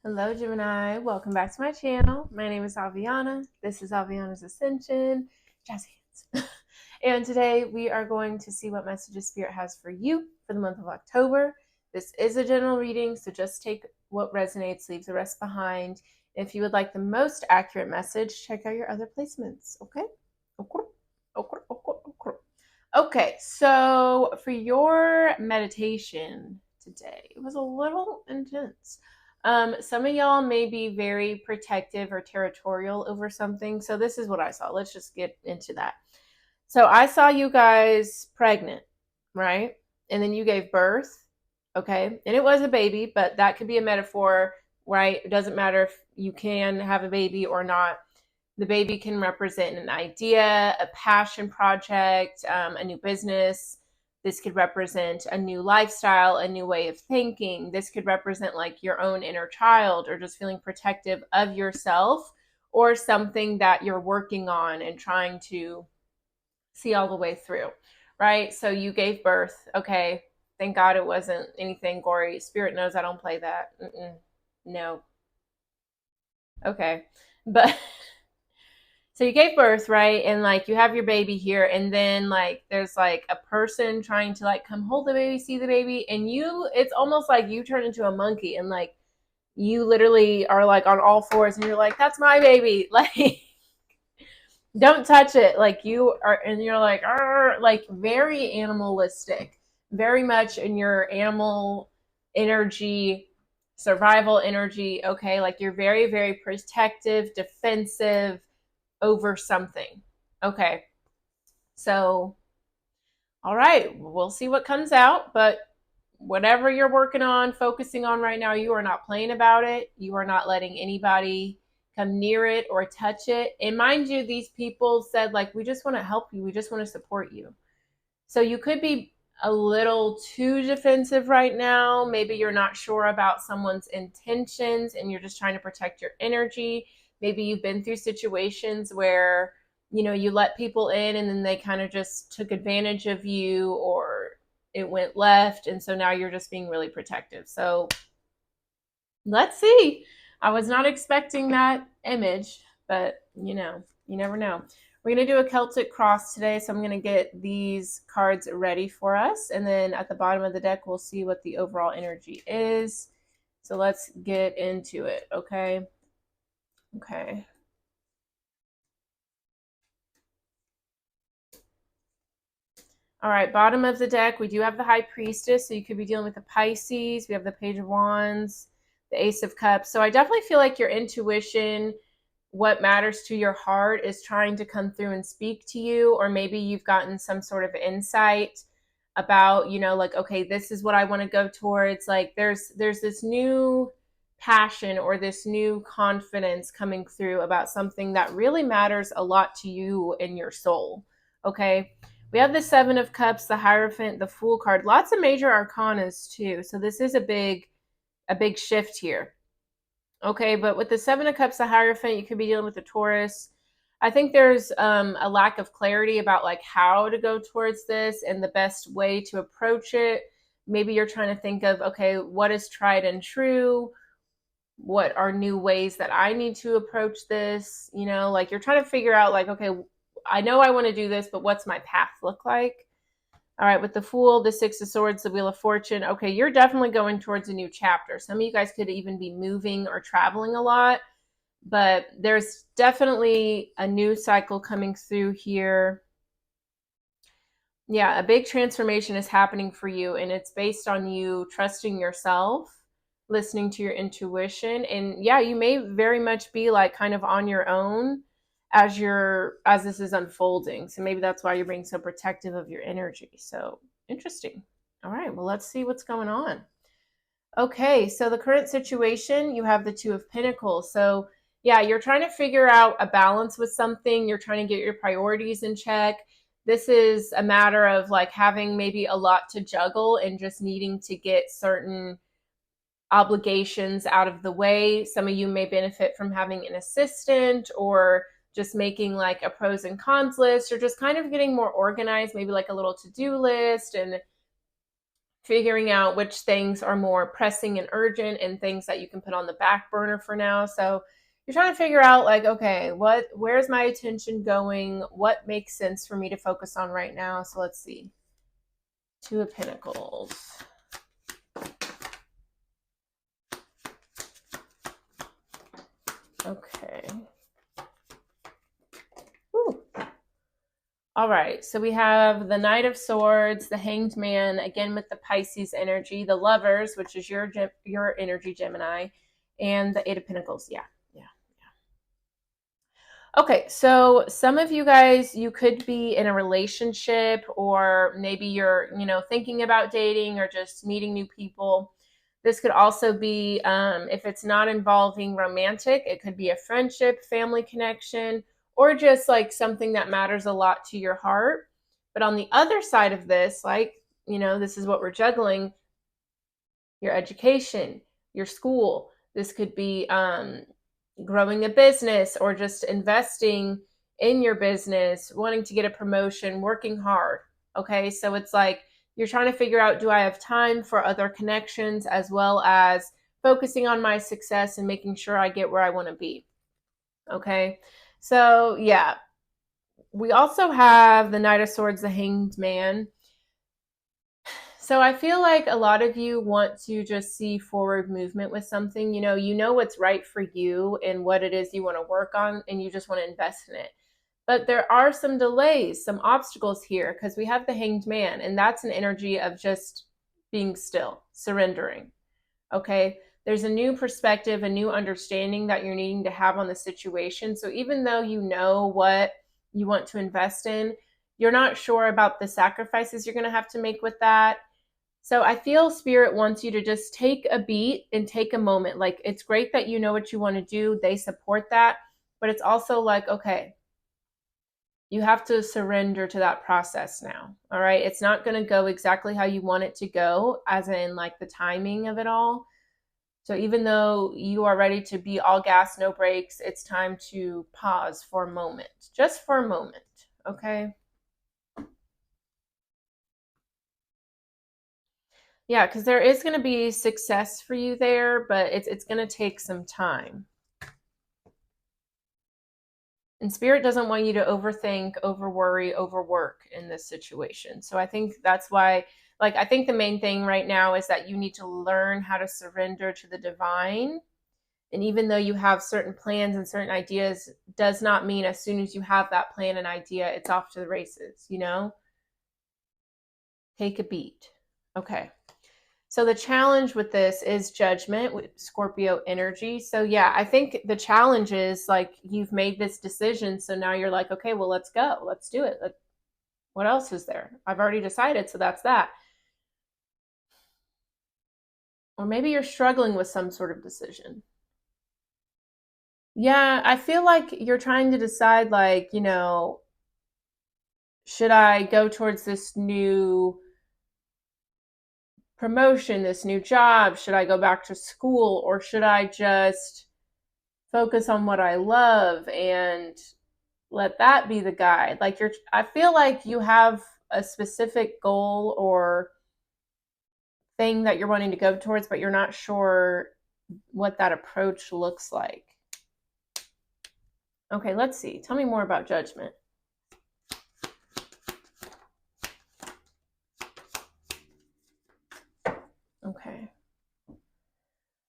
Hello, Gemini. Welcome back to my channel. My name is Aviana. This is Aviana's Ascension. Jazz hands. And today we are going to see what messages Spirit has for you for the month of October. This is a general reading, so just take what resonates, leave the rest behind. If you would like the most accurate message, check out your other placements, okay? Okay, so for your meditation today, it was a little intense. Some of y'all may be very protective or territorial over something. So this is what I saw. Let's just get into that. So I saw you guys pregnant, right? And then you gave birth, okay? And it was a baby, but that could be a metaphor, right? It doesn't matter if you can have a baby or not. The baby can represent an idea, a passion project, a new business. This could represent a new lifestyle, a new way of thinking. This could represent like your own inner child or just feeling protective of yourself or something that you're working on and trying to see all the way through, right? So you gave birth. Okay. Thank God it wasn't anything gory. Spirit knows I don't play that. No. Okay. But so you gave birth, right? And like you have your baby here, and then like there's like a person trying to like come hold the baby, see the baby, and it's almost like you turn into a monkey and like you literally are like on all fours and you're like, that's my baby. Like don't touch it. Like you are, and you're like very animalistic, very much in your animal energy, survival energy. Okay. Like you're very, very protective, defensive over something. Okay. So, all right, we'll see what comes out, but whatever you're working on, focusing on right now, you are not playing about it. You are not letting anybody come near it or touch it. And mind you, these people said, like, we just want to help you, we just want to support you. So you could be a little too defensive right now. Maybe you're not sure about someone's intentions and you're just trying to protect your energy. Maybe you've been through situations where, you let people in and then they kind of just took advantage of you or it went left. And so now you're just being really protective. So let's see. I was not expecting that image, but you never know. We're going to do a Celtic cross today, so I'm going to get these cards ready for us. And then at the bottom of the deck, we'll see what the overall energy is. So let's get into it, okay? Okay. All right, bottom of the deck, we do have the High Priestess, so you could be dealing with the Pisces. We have the Page of Wands, the Ace of Cups. So I definitely feel like your intuition, what matters to your heart, is trying to come through and speak to you, or maybe you've gotten some sort of insight about, like, okay, this is what I want to go towards. Like there's this new passion or this new confidence coming through about something that really matters a lot to you in your soul. Okay. We have the Seven of Cups, the Hierophant, the Fool card, lots of major arcanas too. So this is a big shift here. Okay, but with the Seven of Cups, the Hierophant, you could be dealing with the Taurus. I think there's a lack of clarity about like how to go towards this and the best way to approach it. Maybe you're trying to think of, okay, what is tried and true? What are new ways that I need to approach this? Like you're trying to figure out like, okay, I know I want to do this, but what's my path look like? All right, with the Fool, the Six of Swords, the Wheel of Fortune. Okay, you're definitely going towards a new chapter. Some of you guys could even be moving or traveling a lot, but there's definitely a new cycle coming through here. Yeah, a big transformation is happening for you, and it's based on you trusting yourself, listening to your intuition. And yeah, you may very much be like kind of on your own as this is unfolding. So maybe that's why you're being so protective of your energy. So interesting. All right, well, let's see what's going on. Okay, so the current situation, you have the Two of Pentacles. So yeah, you're trying to figure out a balance with something. You're trying to get your priorities in check. This is a matter of like having maybe a lot to juggle and just needing to get certain obligations out of the way. Some of you may benefit from having an assistant or just making like a pros and cons list or just kind of getting more organized, maybe like a little to-do list and figuring out which things are more pressing and urgent and things that you can put on the back burner for now. So you're trying to figure out like, okay, where's my attention going? What makes sense for me to focus on right now? So let's see. Two of Pentacles. Okay. Whew. All right, so we have the Knight of Swords, the Hanged Man, again with the Pisces energy, the Lovers, which is your energy, Gemini, and the Eight of Pentacles. Yeah. Okay, so some of you guys, you could be in a relationship, or maybe you're, thinking about dating or just meeting new people. This could also be, if it's not involving romantic, it could be a friendship, family connection, or just like something that matters a lot to your heart. But on the other side of this, this is what we're juggling: your education, your school. This could be growing a business or just investing in your business, wanting to get a promotion, working hard. Okay, so it's like you're trying to figure out, do I have time for other connections, as well as focusing on my success and making sure I get where I want to be. Okay, so yeah, we also have the Knight of Swords, the Hanged Man. So I feel like a lot of you want to just see forward movement with something. You know what's right for you and what it is you want to work on, and you just want to invest in it. But there are some delays, some obstacles here, because we have the Hanged Man, and that's an energy of just being still, surrendering. Okay? There's a new perspective, a new understanding that you're needing to have on the situation. So even though you know what you want to invest in, you're not sure about the sacrifices you're going to have to make with that. So I feel Spirit wants you to just take a beat and take a moment. Like, it's great that you know what you want to do. They support that. But it's also like, okay, you have to surrender to that process now. All right. It's not going to go exactly how you want it to go, as in like the timing of it all. So even though you are ready to be all gas, no brakes, it's time to pause for a moment, just for a moment. Okay. Yeah, because there is going to be success for you there, but it's going to take some time. And Spirit doesn't want you to overthink, overworry, overwork in this situation. So I think that's why, I think the main thing right now is that you need to learn how to surrender to the divine. And even though you have certain plans and certain ideas, does not mean as soon as you have that plan and idea, it's off to the races, Take a beat. Okay. So the challenge with this is judgment with Scorpio energy. So yeah, I think the challenge is like you've made this decision. So now you're like, okay, well, let's go. Let's do it. What else is there? I've already decided. So that's that. Or maybe you're struggling with some sort of decision. Yeah, I feel like you're trying to decide, like, should I go towards this new promotion, this new job? Should I go back to school, or should I just focus on what I love and let that be the guide? Like, I feel like you have a specific goal or thing that you're wanting to go towards, but you're not sure what that approach looks like. Okay, let's see. Tell me more about judgment. Okay.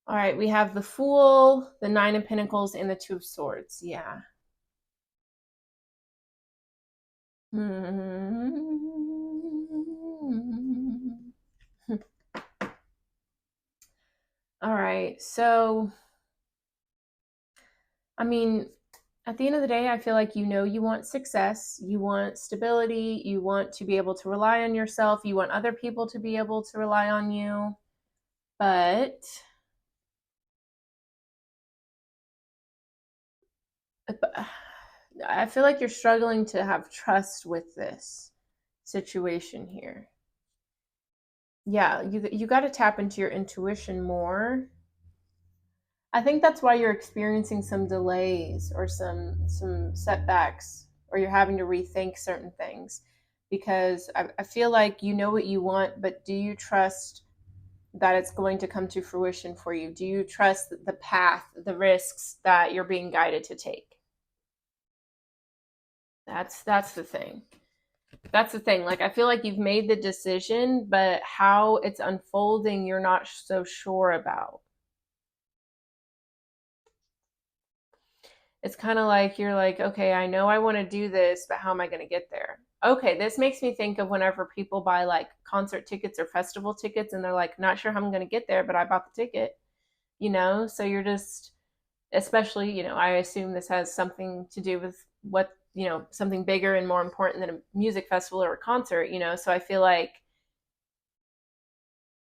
All right, we have the Fool, the Nine of Pentacles, and the Two of Swords. Yeah. All right, so, I mean, at the end of the day, I feel like you want success, you want stability, you want to be able to rely on yourself, you want other people to be able to rely on you, but I feel like you're struggling to have trust with this situation here. Yeah, you got to tap into your intuition more. I think that's why you're experiencing some delays or some setbacks, or you're having to rethink certain things, because I feel like you know what you want, but do you trust that it's going to come to fruition for you? Do you trust the path, the risks that you're being guided to take? That's the thing. That's the thing. Like I feel like you've made the decision, but how it's unfolding, you're not so sure about. It's kind of like you're like, okay, I know I want to do this, but how am I going to get there? Okay, this makes me think of whenever people buy like concert tickets or festival tickets and they're like, not sure how I'm going to get there, but I bought the ticket, you know? So you're just, especially, you know, I assume this has something to do with what, you know, something bigger and more important than a music festival or a concert, you know? So I feel like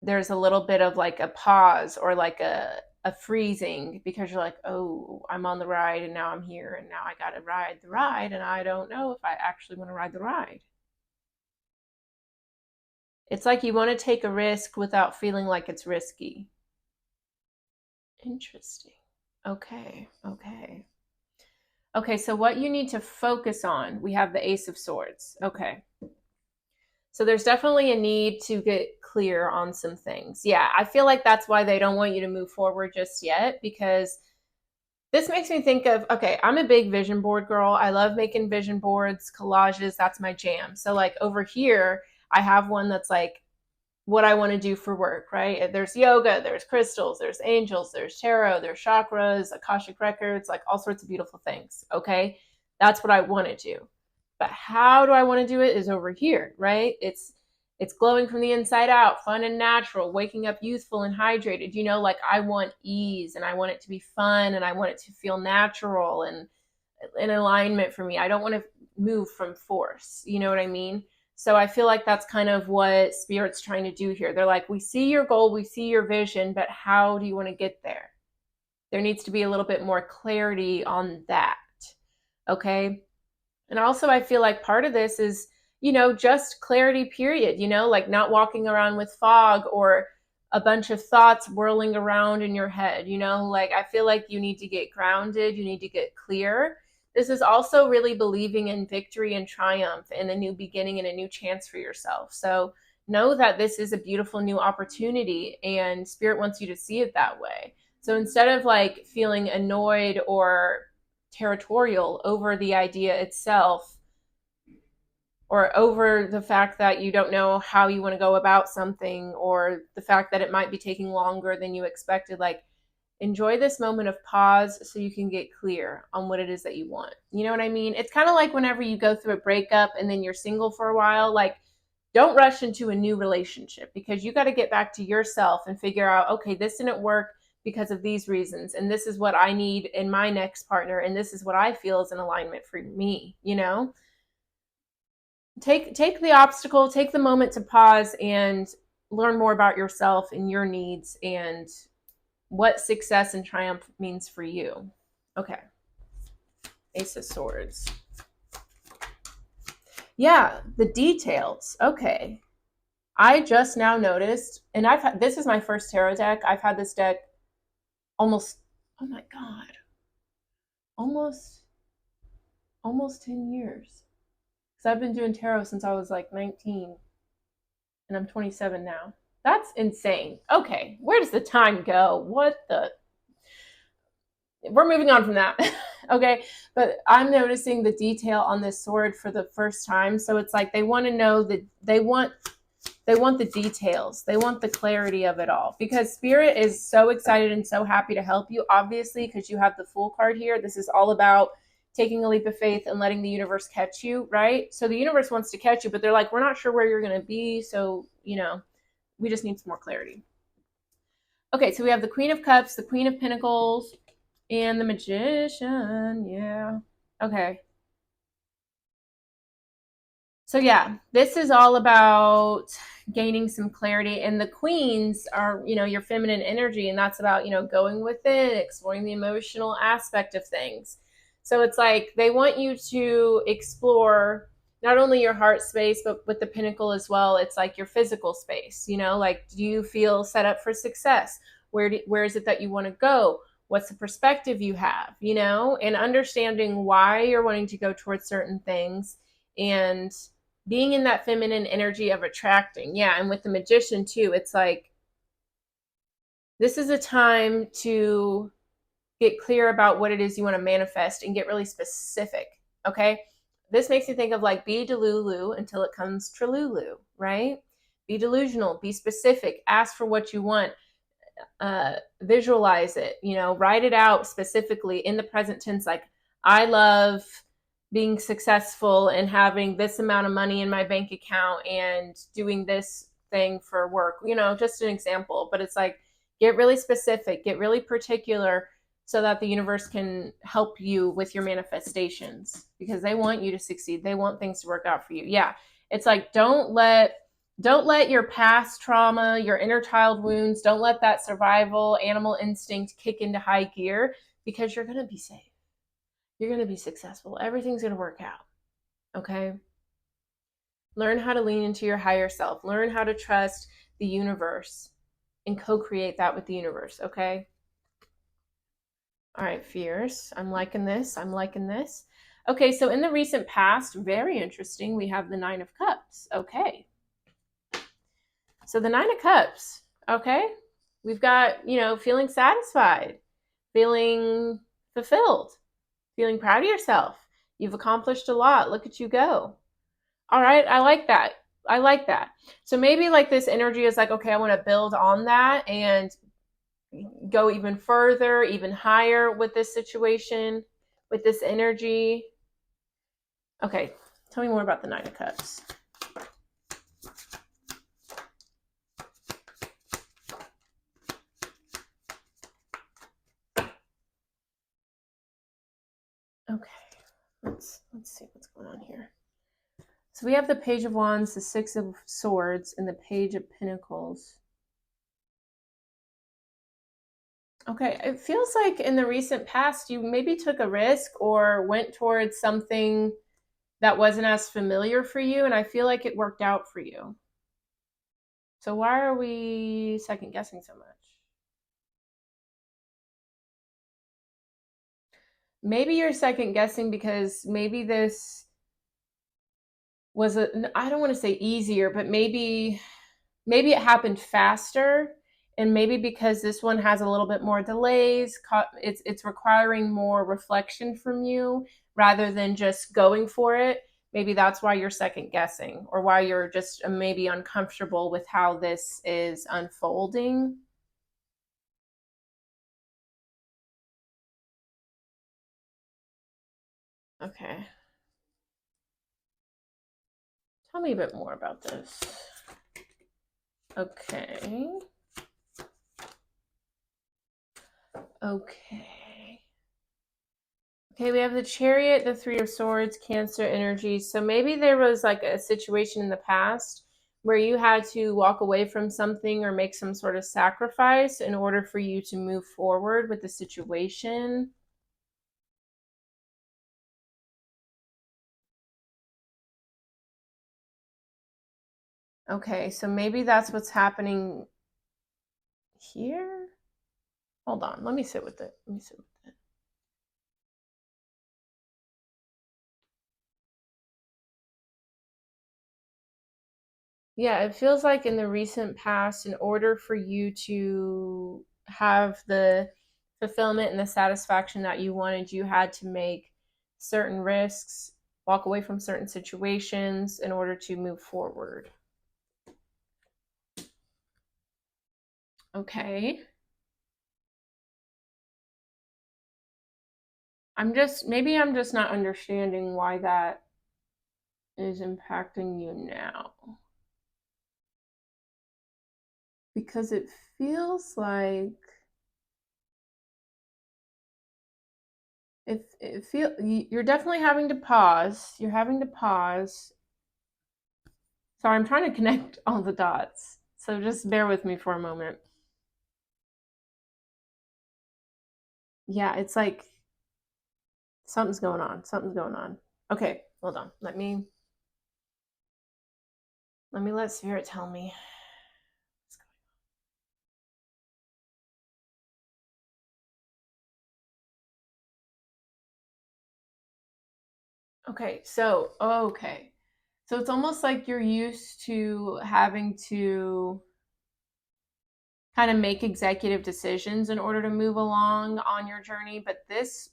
there's a little bit of like a pause or like a freezing because you're like, oh, I'm on the ride and now I'm here and now I got to ride the ride and I don't know if I actually want to ride the ride. It's like you want to take a risk without feeling like it's risky. Interesting. Okay. Okay. Okay. So, what you need to focus on, we have the Ace of Swords. Okay. So, there's definitely a need to get clear on some things. Yeah. I feel like that's why they don't want you to move forward just yet because this makes me think of, okay, I'm a big vision board girl. I love making vision boards, collages. That's my jam. So, like over here, I have one that's like what I want to do for work, right? There's yoga, there's crystals, there's angels, there's tarot, there's chakras, Akashic records, like all sorts of beautiful things. Okay. That's what I want to do. But how do I want to do it is over here, right? It's glowing from the inside out, fun and natural, waking up youthful and hydrated. You know, like I want ease and I want it to be fun and I want it to feel natural and in alignment for me. I don't want to move from force. You know what I mean? So I feel like that's kind of what Spirit's trying to do here. They're like, we see your goal, we see your vision, but how do you want to get there? There needs to be a little bit more clarity on that. Okay. And also, I feel like part of this is, you know, just clarity, period, you know, like not walking around with fog or a bunch of thoughts whirling around in your head, you know, like I feel like you need to get grounded, you need to get clear. This is also really believing in victory and triumph and a new beginning and a new chance for yourself. So know that this is a beautiful new opportunity and Spirit wants you to see it that way. So instead of like feeling annoyed or territorial over the idea itself or over the fact that you don't know how you want to go about something or the fact that it might be taking longer than you expected, like enjoy this moment of pause so you can get clear on what it is that you want. You know what I mean? It's kind of like whenever you go through a breakup and then you're single for a while, like don't rush into a new relationship because you got to get back to yourself and figure out, okay, this didn't work because of these reasons and this is what I need in my next partner and this is what I feel is an alignment for me, you know? Take the obstacle, take the moment to pause and learn more about yourself and your needs and what success and triumph means for you. Okay. Ace of Swords. Yeah, the details. Okay. I just now noticed, and this is my first tarot deck. I've had this deck almost, oh my God, almost 10 years. Because I've been doing tarot since I was like 19 and I'm 27 now. That's insane. Okay, where does the time go? What the? We're moving on from that. Okay, but I'm noticing the detail on this sword for the first time. So it's like they want to know that they want the details. They want the clarity of it all because Spirit is so excited and so happy to help you, obviously, because you have the Fool card here. This is all about taking a leap of faith and letting the universe catch you, right? So the universe wants to catch you, but they're like, we're not sure where you're going to be. So, you know, we just need some more clarity. Okay, so we have the Queen of Cups, the Queen of Pentacles, and the Magician. Yeah. Okay. So yeah, this is all about gaining some clarity, and the queens are, you know, your feminine energy, and that's about, you know, going within, exploring the emotional aspect of things. So it's like they want you to explore not only your heart space but with the pinnacle as well. It's like your physical space, you know, like do you feel set up for success? Where is it that you want to go? What's the perspective you have, you know, and understanding why you're wanting to go towards certain things and being in that feminine energy of attracting. Yeah, and with the magician too, it's like this is a time to get clear about what it is you want to manifest and get really specific. Okay. This makes me think of like be delulu until it comes tralulu, right? Be delusional, be specific, ask for what you want, visualize it, write it out specifically in the present tense. Like, I love being successful and having this amount of money in my bank account and doing this thing for work, just an example. But it's like, get really specific, get really particular so that the universe can help you with your manifestations because they want you to succeed. They want things to work out for you. Yeah. It's like, don't let your past trauma, your inner child wounds, don't let that survival animal instinct kick into high gear because you're going to be safe. You're going to be successful. Everything's going to work out. Okay? Learn how to lean into your higher self. Learn how to trust the universe and co-create that with the universe. Okay? All right, fears. I'm liking this. I'm liking this. Okay, so in the recent past, very interesting, we have the Nine of Cups. Okay. So the Nine of Cups, okay? We've got, feeling satisfied, feeling fulfilled, feeling proud of yourself. You've accomplished a lot. Look at you go. All right, I like that. I like that. So maybe like this energy is like, okay, I want to build on that and go even further, even higher with this situation, with this energy. Okay, tell me more about the Nine of Cups. Okay, let's see what's going on here. So we have the Page of Wands, the Six of Swords, and the Page of Pentacles. Okay, it feels like in the recent past you maybe took a risk or went towards something that wasn't as familiar for you, and I feel like it worked out for you. So why are we second guessing so much? Maybe you're second guessing because maybe this was I don't want to say easier, but maybe it happened faster, and maybe because this one has a little bit more delays, it's requiring more reflection from you rather than just going for it. Maybe that's why you're second guessing, or why you're just maybe uncomfortable with how this is unfolding. Okay, tell me a bit more about this. Okay. Okay. Okay, we have the Chariot, the Three of Swords, Cancer energy. So maybe there was like a situation in the past where you had to walk away from something or make some sort of sacrifice in order for you to move forward with the situation. Okay, so maybe that's what's happening here. Hold on, let me sit with it. Let me sit with it. Yeah, it feels like in the recent past, in order for you to have the fulfillment and the satisfaction that you wanted, you had to make certain risks, walk away from certain situations in order to move forward. Okay. Maybe I'm just not understanding why that is impacting you now. Because it feels like you're definitely having to pause. You're having to pause. Sorry, I'm trying to connect all the dots. So just bear with me for a moment. Yeah, it's like something's going on. Something's going on. Okay, hold on. Let Spirit tell me. Okay, so So it's almost like you're used to having to kind of make executive decisions in order to move along on your journey, but this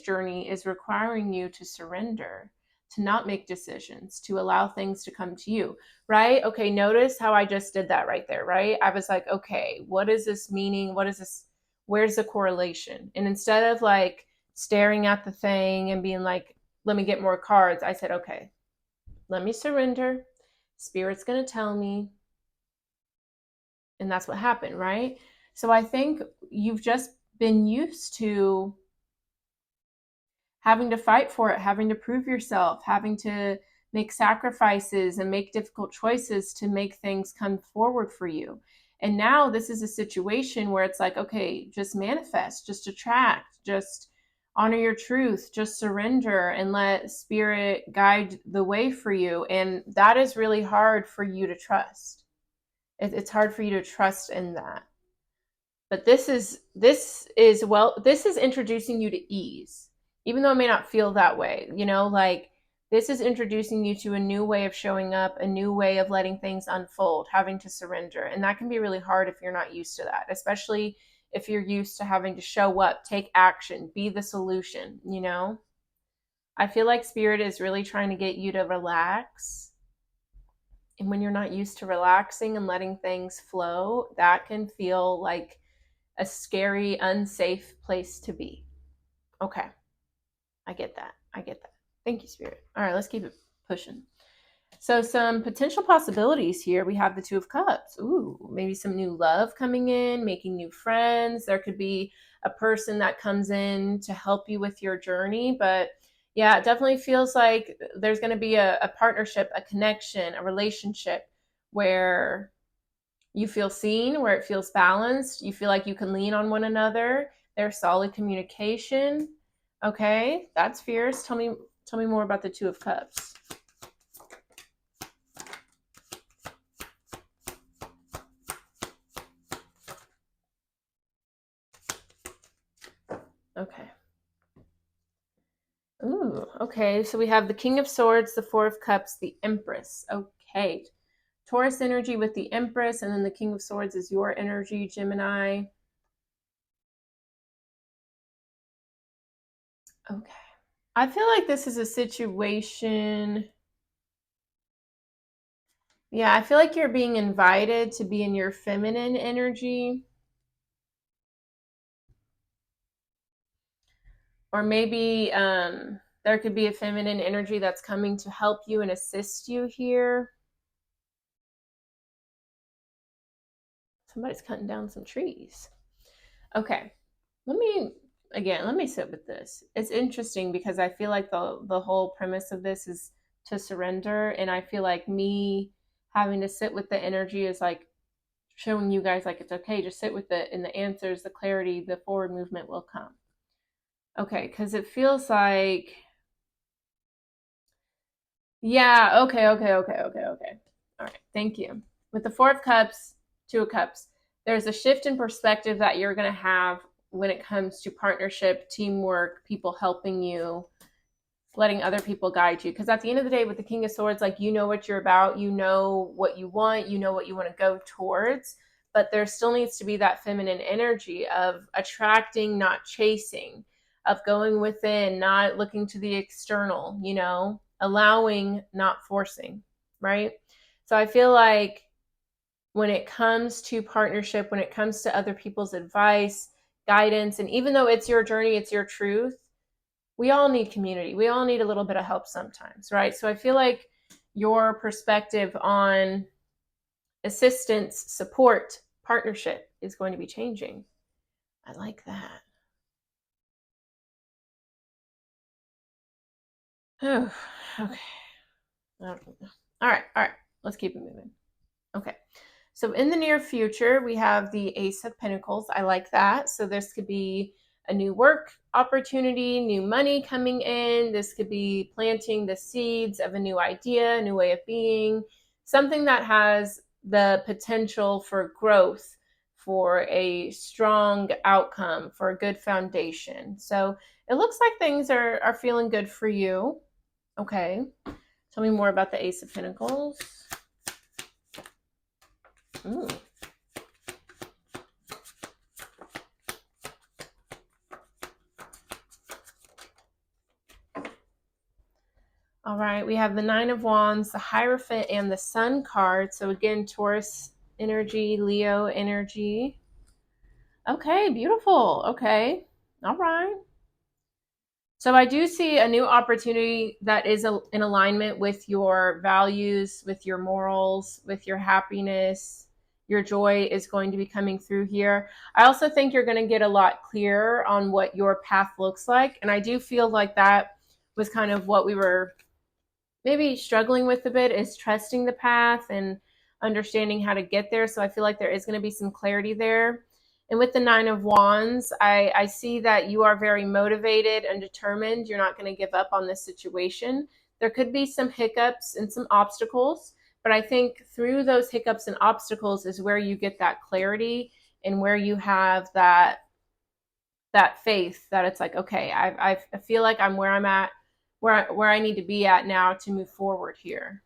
journey is requiring you to surrender, to not make decisions, to allow things to come to you, right? Okay, notice how I just did that right there, right? I was like, okay, what is this meaning? What is this? Where's the correlation? And instead of like staring at the thing and being like, let me get more cards, I said, okay, let me surrender. Spirit's going to tell me. And that's what happened, right? So I think you've just been used to having to fight for it, having to prove yourself, having to make sacrifices and make difficult choices to make things come forward for you. And now this is a situation where it's like, okay, just manifest, just attract, just honor your truth, just surrender and let spirit guide the way for you. And that is really hard for you to trust. It's hard for you to trust in that. But this is introducing you to ease, even though it may not feel that way, like this is introducing you to a new way of showing up, a new way of letting things unfold, having to surrender. And that can be really hard if you're not used to that, especially if you're used to having to show up, take action, be the solution. I feel like spirit is really trying to get you to relax. And when you're not used to relaxing and letting things flow, that can feel like a scary, unsafe place to be. Okay. I get that. Thank you, Spirit. All right, let's keep it pushing. So some potential possibilities here. We have the Two of Cups. Ooh, maybe some new love coming in, making new friends. There could be a person that comes in to help you with your journey. But yeah, it definitely feels like there's going to be a partnership, a connection, a relationship where you feel seen, where it feels balanced. You feel like you can lean on one another. There's solid communication. Okay, that's fierce. Tell me more about the Two of Cups. Okay. Ooh, okay. So we have the King of Swords, the Four of Cups, the Empress. Okay. Taurus energy with the Empress, and then the King of Swords is your energy, Gemini. Okay. I feel like this is a situation. Yeah, I feel like you're being invited to be in your feminine energy. Or maybe there could be a feminine energy that's coming to help you and assist you here. Somebody's cutting down some trees. Okay. Let me sit with this. It's interesting because I feel like the whole premise of this is to surrender, and I feel like me having to sit with the energy is like showing you guys like it's okay, just sit with it, and the answers, the clarity, the forward movement will come. Okay, because it feels like, yeah, okay. All right, thank you. With the Four of Cups, Two of Cups, there's a shift in perspective that you're going to have when it comes to partnership, teamwork, people helping you, letting other people guide you. Because at the end of the day, with the King of Swords, like you know what you're about, you know what you want to go towards, but there still needs to be that feminine energy of attracting, not chasing, of going within, not looking to the external, allowing, not forcing, right? So I feel like when it comes to partnership, when it comes to other people's advice, guidance, and even though it's your journey, it's your truth, we all need community. We all need a little bit of help sometimes, right? So I feel like your perspective on assistance, support, partnership is going to be changing. I like that. Oh, okay. All right. Let's keep it moving. Okay. So in the near future, we have the Ace of Pentacles. I like that. So this could be a new work opportunity, new money coming in. This could be planting the seeds of a new idea, a new way of being, something that has the potential for growth, for a strong outcome, for a good foundation. So it looks like things are feeling good for you. Okay. Tell me more about the Ace of Pentacles. Ooh. All right, we have the Nine of Wands, the Hierophant, and the Sun card. So again, Taurus energy, Leo energy. Okay, beautiful. Okay, all right. So I do see a new opportunity that is in alignment with your values, with your morals, with your happiness. Your joy is going to be coming through here. I also think you're going to get a lot clearer on what your path looks like. And I do feel like that was kind of what we were maybe struggling with a bit, is trusting the path and understanding how to get there. So I feel like there is going to be some clarity there. And with the Nine of Wands, I see that you are very motivated and determined. You're not going to give up on this situation. There could be some hiccups and some obstacles, but I think through those hiccups and obstacles is where you get that clarity and where you have that faith that it's like, okay, I feel like I'm where I'm at, where I need to be at now to move forward here.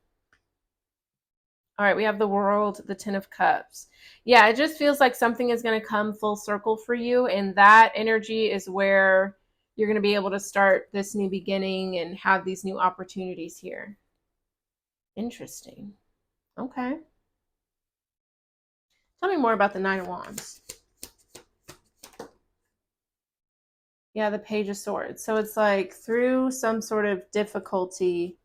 All right, we have the World, the Ten of Cups. Yeah, it just feels like something is going to come full circle for you, and that energy is where you're going to be able to start this new beginning and have these new opportunities here. Interesting. Okay. Tell me more about the Nine of Wands. Yeah, the Page of Swords. So it's like through some sort of difficulty,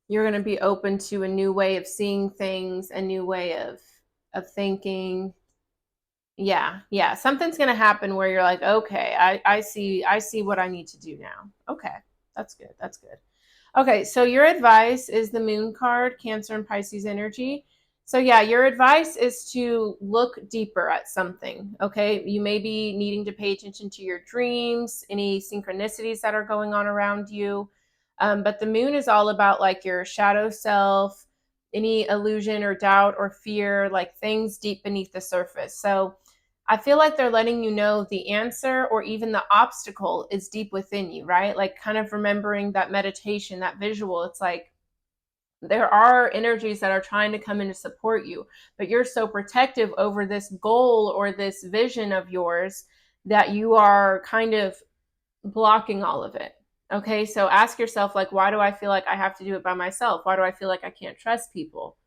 you're going to be open to a new way of seeing things, a new way of thinking. Yeah. Something's going to happen where you're like, okay, I see what I need to do now. Okay. That's good. Okay, so your advice is the Moon card, Cancer and Pisces energy. So yeah, your advice is to look deeper at something, okay? You may be needing to pay attention to your dreams, any synchronicities that are going on around you. But the Moon is all about like your shadow self, any illusion or doubt or fear, like things deep beneath the surface. So I feel like they're letting you know the answer or even the obstacle is deep within you, right? Like kind of remembering that meditation, that visual. It's like there are energies that are trying to come in to support you, but you're so protective over this goal or this vision of yours that you are kind of blocking all of it. Okay, so ask yourself, like, why do I feel like I have to do it by myself? Why do I feel like I can't trust people?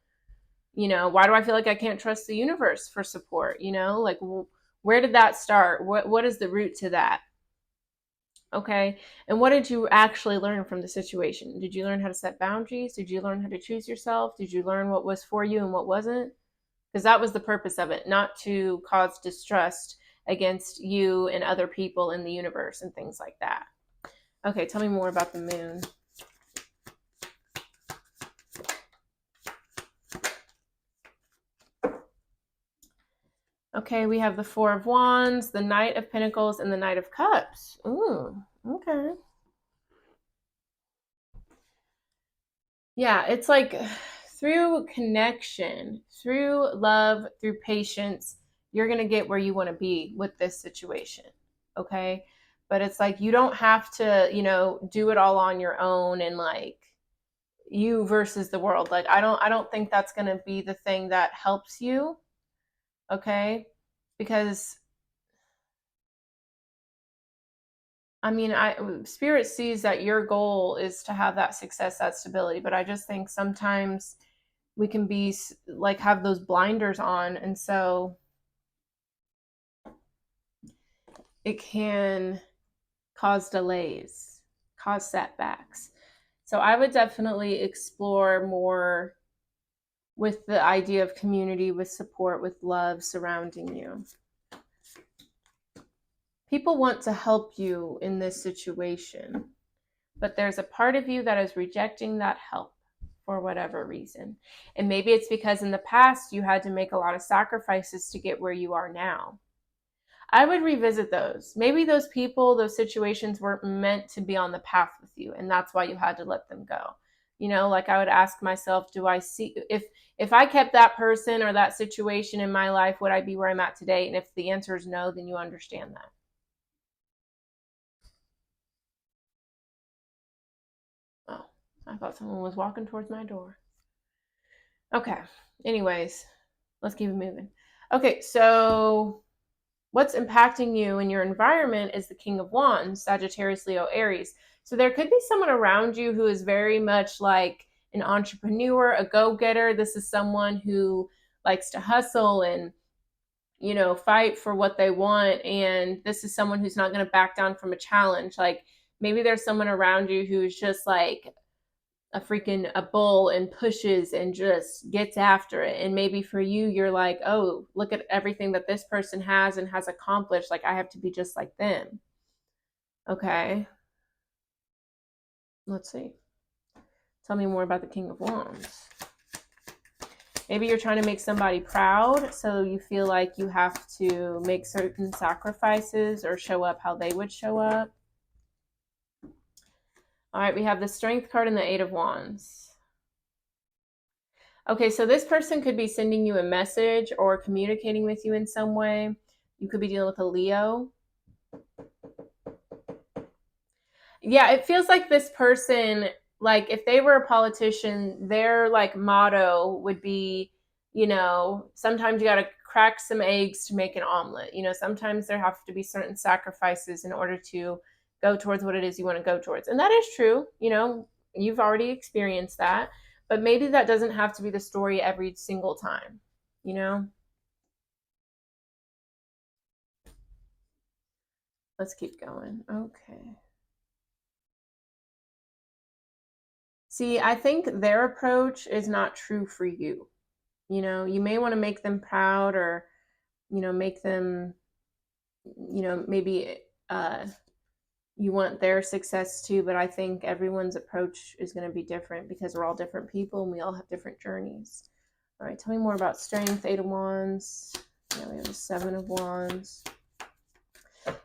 Why do I feel like I can't trust the universe for support? Like, where did that start? What is the root to that? Okay. And what did you actually learn from the situation? Did you learn how to set boundaries? Did you learn how to choose yourself? Did you learn what was for you and what wasn't? Because that was the purpose of it, not to cause distrust against you and other people in the universe and things like that. Okay, tell me more about the Moon. Okay, we have the Four of Wands, the Knight of Pentacles, and the Knight of Cups. Ooh, okay. Yeah, it's like through connection, through love, through patience, you're going to get where you want to be with this situation. Okay? But it's like you don't have to, do it all on your own and like you versus the world. Like I don't think that's going to be the thing that helps you. Okay? Because I mean, Spirit sees that your goal is to have that success, that stability, but I just think sometimes we can be like have those blinders on, and so it can cause delays, cause setbacks. So I would definitely explore more with the idea of community, with support, with love surrounding you. People want to help you in this situation, but there's a part of you that is rejecting that help for whatever reason. And maybe it's because in the past you had to make a lot of sacrifices to get where you are now. I would revisit those. Maybe those people, those situations weren't meant to be on the path with you, and that's why you had to let them go. Like I would ask myself, do I see if I kept that person or that situation in my life, would I be where I'm at today? And if the answer is no, then you understand that. Oh. I thought someone was walking towards my door. Okay. Anyways, let's keep it moving. Okay, so what's impacting you in your environment is the King of Wands, Sagittarius, Leo, Aries. So there could be someone around you who is very much like an entrepreneur, a go-getter. This is someone who likes to hustle and, you know, fight for what they want. And this is someone who's not going to back down from a challenge. Like maybe there's someone around you who's just like a bull and pushes and just gets after it. And maybe for you, you're like, oh, look at everything that this person has and has accomplished. Like I have to be just like them. Okay. Let's see. Tell me more about the King of Wands. Maybe you're trying to make somebody proud, so you feel like you have to make certain sacrifices or show up how they would show up. All right, we have the Strength card and the Eight of Wands. Okay, so this person could be sending you a message or communicating with you in some way. You could be dealing with a Leo. Yeah, it feels like this person, like if they were a politician, their like motto would be, you know, sometimes you got to crack some eggs to make an omelet. You know, sometimes there have to be certain sacrifices in order to go towards what it is you want to go towards. And that is true. You know, you've already experienced that, but maybe that doesn't have to be the story every single time, you know? Let's keep going. Okay. See, I think their approach is not true for you. You know, you may want to make them proud or, you know, make them, you know, maybe you want their success too, but I think everyone's approach is going to be different because we're all different people and we all have different journeys. All right, tell me more about Strength, Eight of Wands. Yeah, we have the Seven of Wands.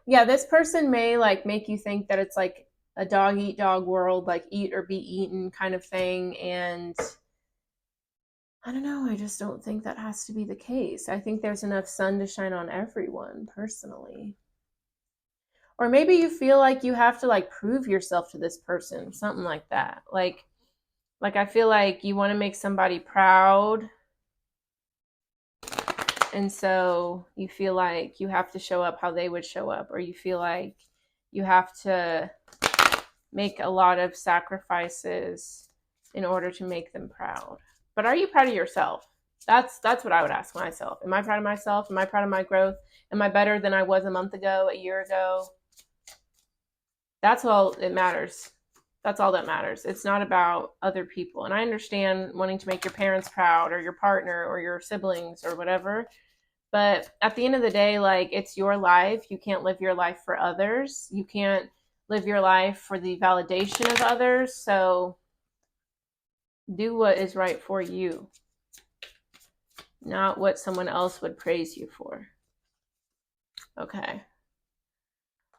Yeah, this person may like make you think that it's like a dog eat dog world, like eat or be eaten kind of thing. And I don't know, I just don't think that has to be the case. I think there's enough sun to shine on everyone, personally. Or maybe you feel like you have to like prove yourself to this person, something like that. Like I feel like you want to make somebody proud, and so you feel like you have to show up how they would show up, or you feel like you have to make a lot of sacrifices in order to make them proud. But are you proud of yourself? That's what I would ask myself. Am I proud of myself? Am I proud of my growth? Am I better than I was a month ago, a year ago? That's all it matters. That's all that matters. It's not about other people. And I understand wanting to make your parents proud or your partner or your siblings or whatever. But at the end of the day, like it's your life. You can't live your life for others. You can't live your life for the validation of others. So do what is right for you, not what someone else would praise you for. Okay.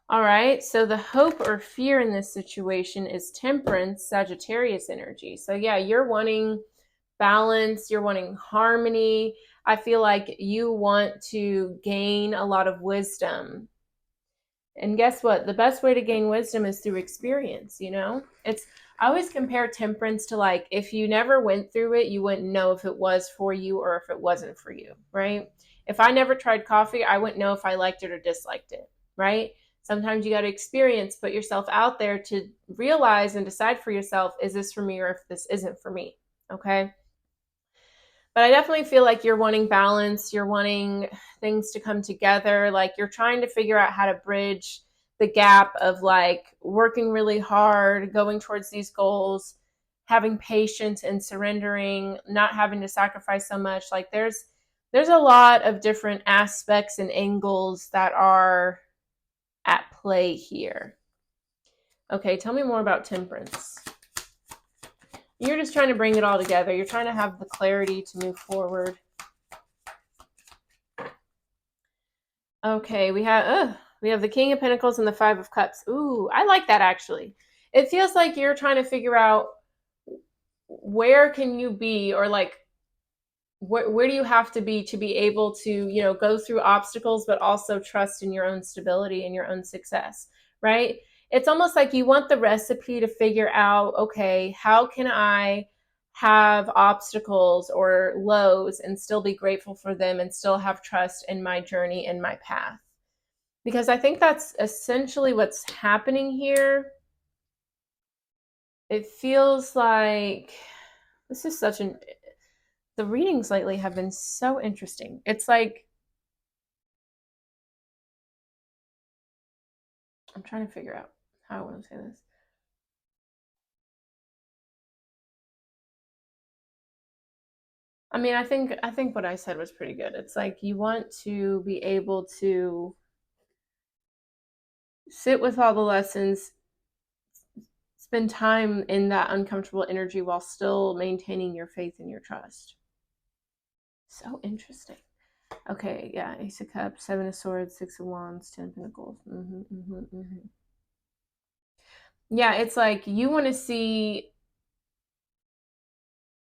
All right. So the hope or fear in this situation is Temperance, Sagittarius energy. So yeah, you're wanting balance, you're wanting harmony. I feel like you want to gain a lot of wisdom. And guess what? The best way to gain wisdom is through experience, you know? I always compare temperance to like if you never went through it, you wouldn't know if it was for you or if it wasn't for you, right? If I never tried coffee, I wouldn't know if I liked it or disliked it, right? Sometimes you got to experience, put yourself out there to realize and decide for yourself, is this for me or if this isn't for me, okay? But I definitely feel like you're wanting balance, you're wanting things to come together, like you're trying to figure out how to bridge the gap of like working really hard, going towards these goals, having patience and surrendering, not having to sacrifice so much. Like there's a lot of different aspects and angles that are at play here. Okay, tell me more about Temperance. You're just trying to bring it all together. You're trying to have the clarity to move forward. Okay, we have the King of Pentacles and the Five of Cups. Ooh, I like that actually. It feels like you're trying to figure out where can you be, or like where do you have to be able to, you know, go through obstacles but also trust in your own stability and your own success, right? it's almost like you want the recipe to figure out, okay, how can I have obstacles or lows and still be grateful for them and still have trust in my journey and my path? Because I think that's essentially what's happening here. It feels like this is such an the readings lately have been so interesting. It's like I'm trying to figure out how I want to say this. I mean, I think what I said was pretty good. It's like you want to be able to sit with all the lessons, spend time in that uncomfortable energy while still maintaining your faith and your trust. So interesting. Okay, yeah, Ace of Cups, Seven of Swords, Six of Wands, Ten of Pentacles. Yeah, it's like you want to see,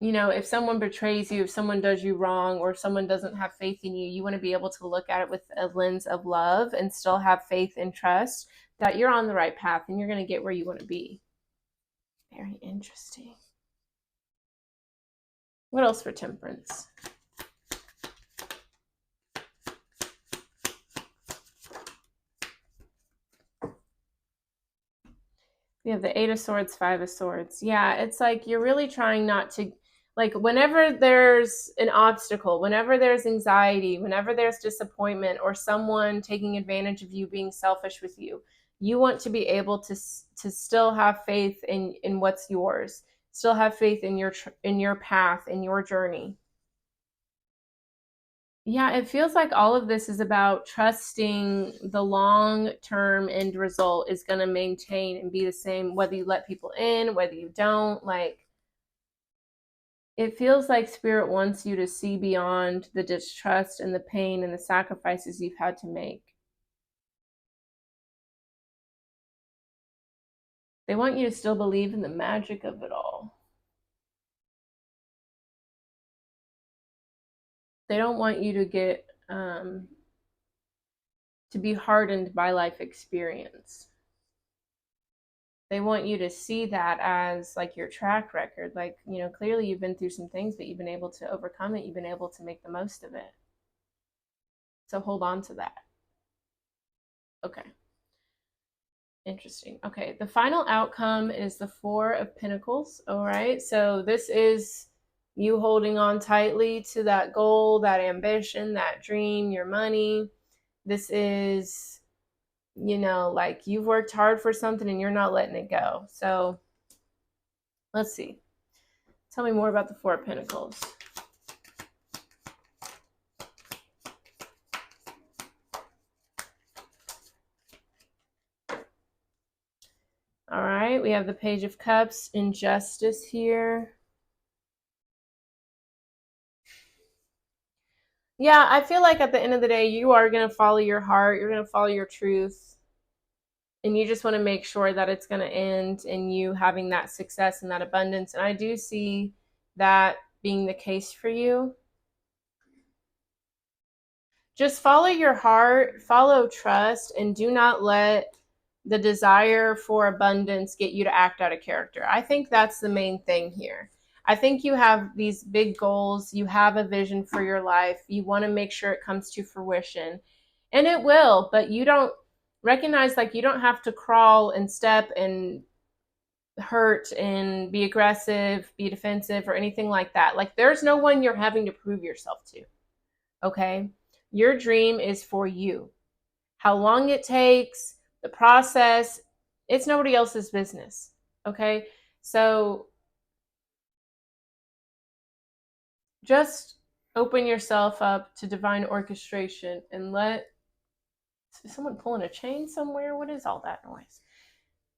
if someone betrays you, if someone does you wrong, or if someone doesn't have faith in you, you want to be able to look at it with a lens of love and still have faith and trust that you're on the right path and you're going to get where you want to be. Very interesting. What else for Temperance? We have the Eight of Swords, Five of Swords. Yeah, it's like you're really trying not to, like, whenever there's an obstacle, whenever there's anxiety, whenever there's disappointment or someone taking advantage of you, being selfish with you, you want to be able to still have faith in what's yours, still have faith in your path, in your journey. Yeah, it feels like all of this is about trusting the long-term end result is going to maintain and be the same, whether you let people in, whether you don't. Like, it feels like Spirit wants you to see beyond the distrust and the pain and the sacrifices you've had to make. They want you to still believe in the magic of it all. They don't want you to get to be hardened by life experience. They want you to see that as like your track record. Like, clearly you've been through some things, but you've been able to overcome it. You've been able to make the most of it. So hold on to that. Okay. Interesting. Okay. The final outcome is the Four of Pentacles. All right. So this is you holding on tightly to that goal, that ambition, that dream, your money. This is, like you've worked hard for something and you're not letting it go. So let's see. Tell me more about the Four of Pentacles. All right, we have the Page of Cups, injustice here. Yeah, I feel like at the end of the day, you are going to follow your heart. You're going to follow your truth. And you just want to make sure that it's going to end in you having that success and that abundance. And I do see that being the case for you. Just follow your heart, follow trust, and do not let the desire for abundance get you to act out of character. I think that's the main thing here. I think you have these big goals, you have a vision for your life, you want to make sure it comes to fruition, and it will, but you don't recognize, like, you don't have to crawl and step and hurt and be aggressive, be defensive, or anything like that. Like, there's no one you're having to prove yourself to. Okay? Your dream is for you. How long it takes, the process, it's nobody else's business. Okay? So just open yourself up to divine orchestration and is someone pulling a chain somewhere? What is all that noise?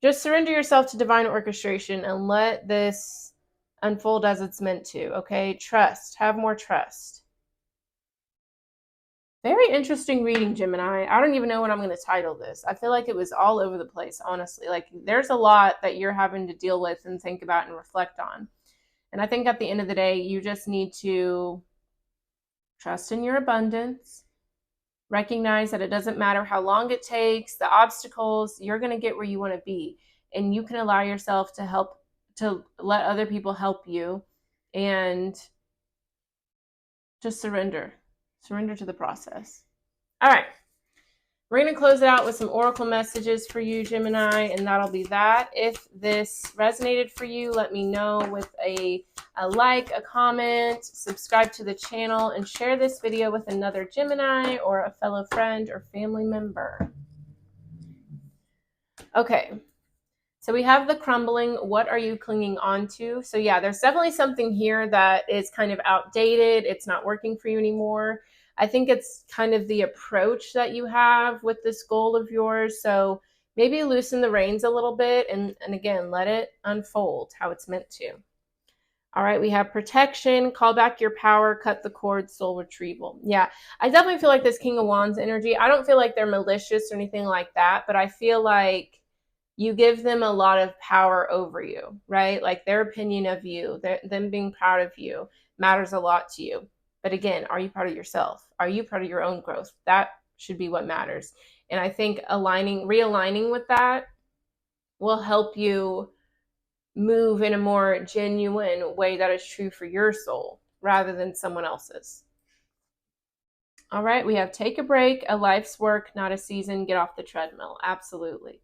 Just surrender yourself to divine orchestration and let this unfold as it's meant to. Okay? Trust. Have more trust. Very interesting reading, Gemini. I don't even know what I'm going to title this. I feel like it was all over the place, honestly. Like, there's a lot that you're having to deal with and think about and reflect on. And I think at the end of the day, you just need to trust in your abundance, Recognize that it doesn't matter how long it takes, the obstacles, you're going to get where you want to be. And you can allow yourself to let other people help you, and just surrender. Surrender to the process. All right. We're going to close it out with some oracle messages for you, Gemini, and that'll be that. If this resonated for you, let me know with a like, a comment, subscribe to the channel, and share this video with another Gemini or a fellow friend or family member. Okay, so we have the crumbling. What are you clinging on to? So yeah, there's definitely something here that is kind of outdated. It's not working for you anymore. I think it's kind of the approach that you have with this goal of yours. So maybe loosen the reins a little bit and again, let it unfold how it's meant to. All right, we have protection, call back your power, cut the cord, soul retrieval. Yeah, I definitely feel like this King of Wands energy. I don't feel like they're malicious or anything like that, but I feel like you give them a lot of power over you, right? Like their opinion of you, them being proud of you matters a lot to you. But again, are you proud of yourself? Are you proud of your own growth? That should be what matters. And I think realigning with that will help you move in a more genuine way that is true for your soul rather than someone else's. All right, we have take a break, a life's work, not a season, get off the treadmill. Absolutely.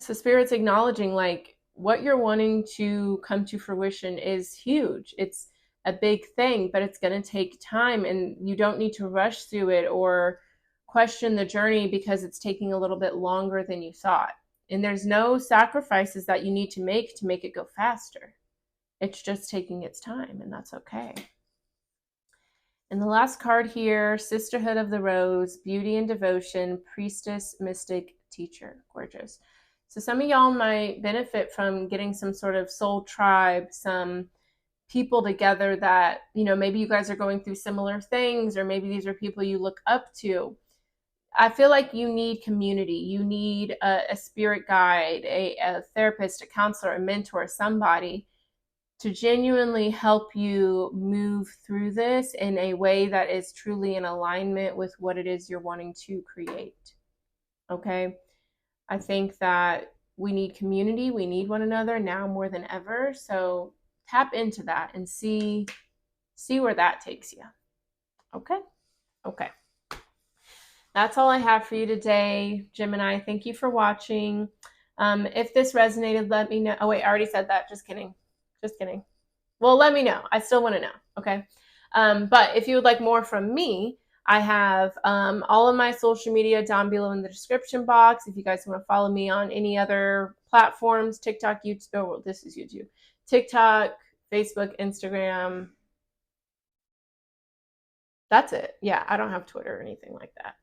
So Spirit's acknowledging like what you're wanting to come to fruition is huge. It's a big thing, but it's going to take time, and you don't need to rush through it or question the journey because it's taking a little bit longer than you thought. And there's no sacrifices that you need to make it go faster. It's just taking its time, and that's okay. And the last card here, Sisterhood of the Rose, Beauty and Devotion, Priestess, Mystic, Teacher. Gorgeous. So some of y'all might benefit from getting some sort of soul tribe, some people together that, maybe you guys are going through similar things, or maybe these are people you look up to. I feel like you need community. You need a spirit guide, a therapist, a counselor, a mentor, somebody to genuinely help you move through this in a way that is truly in alignment with what it is you're wanting to create. Okay? I think that we need community. We need one another now more than ever. So tap into that and see where that takes you. Okay? Okay. That's all I have for you today, Gemini. Thank you for watching. If this resonated, let me know. Oh, wait, I already said that. Just kidding. Just kidding. Well, let me know. I still want to know. Okay. But if you would like more from me, I have all of my social media down below in the description box. If you guys want to follow me on any other platforms, TikTok, YouTube, oh, this is YouTube, TikTok, Facebook, Instagram. That's it. Yeah, I don't have Twitter or anything like that.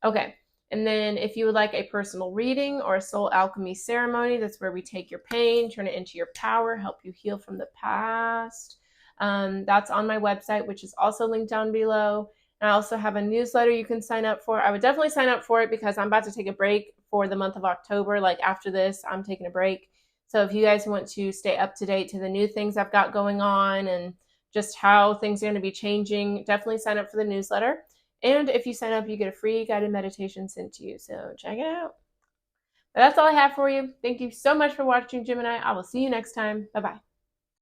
Okay. And then if you would like a personal reading or a soul alchemy ceremony, that's where we take your pain, turn it into your power, help you heal from the past. That's on my website, which is also linked down below. And I also have a newsletter you can sign up for. I would definitely sign up for it because I'm about to take a break for the month of October. Like after this, I'm taking a break. So if you guys want to stay up to date to the new things I've got going on and just how things are going to be changing, definitely sign up for the newsletter. And if you sign up, you get a free guided meditation sent to you. So check it out. But that's all I have for you. Thank you so much for watching, Gemini. I will see you next time. Bye-bye.